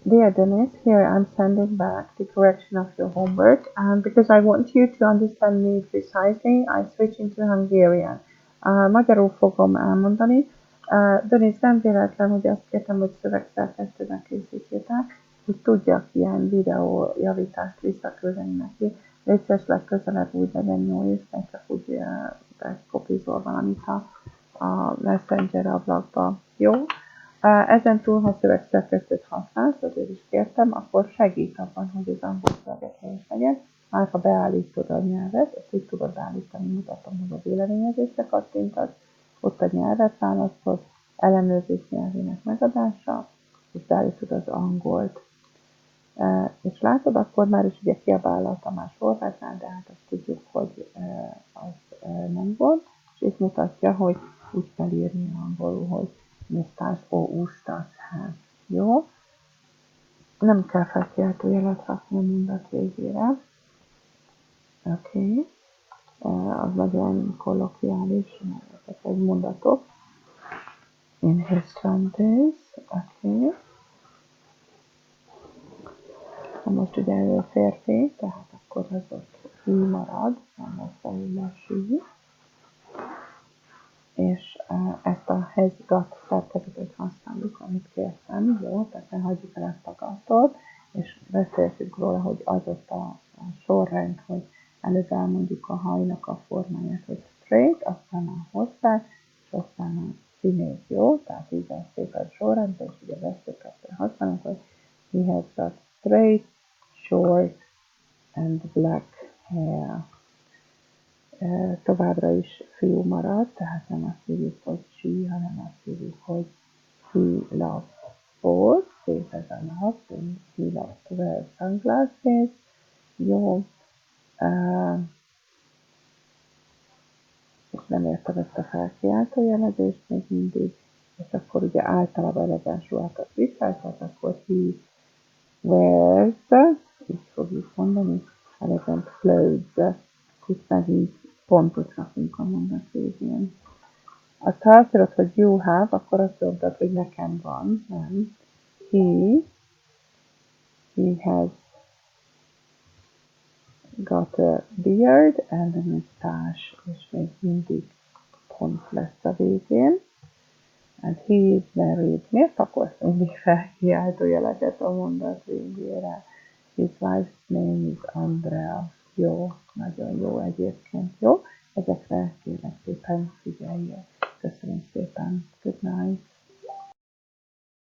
Dear Dennis, here I'm sending back the correction of your homework, and because I want you to understand me precisely, I switch into Hungarian. Magyarul fogom elmondani. Dennis, nem véletlen, hogy azt kértem, hogy szövegszerkesztőnek készítsétek, hogy tudjak ilyen videójavítást visszaküldeni neki. Légy legközelebb úgy legyen jó, és ne csak úgy kopizol valamit a Messenger ablakba. Jó? Ezen túl, ha szövegszerkesztőt használsz, azért is kértem, akkor segít abban, hogy az angol szöveget helyes legyen. Már ha beállítod a nyelvet, ezt úgy tudod beállítani, mutatom, hogy a véleményezésre kattintasz, ott a nyelvet választod, ellenőrzés nyelvének megadása, és beállítod az angolt. És látod, akkor már is ugye kiabál a Tamás Horvátnál, de hát azt tudjuk, hogy az nem volt, és itt mutatja, hogy úgy kell írni angolul, hogy misztás o ústas. Jó? Nem kell felkiáltójelet rakni a mondat végére. Oké. Az nagyon kollokviális, ezek egy mondatok. In his 20s. Oké. Ha most ugye ő férfi, tehát akkor az ott he marad, nem lesz belőle she. És ezt a has got szerkezetet használjuk, amit kértem, jó? Tehát ne hagyjuk el ezt a gatot, és beszéltük róla, hogy az ott a sorrend, hogy előbb elmondjuk a hajnak a formáját, hogy straight, aztán a hosszát, és aztán a színét, jó? Tehát így a szépen sorrend, és ugye veszőkre használunk, hogy he has got straight, short and black hair. Továbbra is fiú marad, tehát nem azt írjuk, hogy she, hanem azt írjuk, hogy he loves sports, he has a love, and he loves to wear sunglasses. Jó. És nem értem ezt a felkiáltójelezést még mindig, és akkor ugye általában elegáns ruhákat visel, tehát akkor he wears, így fogjuk mondani, elegant clothes, itt megint pontot rakunk a mondat végén. Ha azt írod, hogy you have, akkor azt mondod, hogy nekem van, nem. He has got a beard and a mustache, és még mindig pont lesz a végén. And he is married. Miért akarsz mindig felkiáltójeleket a mondat végére? His wife's name is Andrea. Jó, nagyon jó egyébként, jó? Ezekre kérlek szépen figyeljél. Köszönöm szépen. Good night.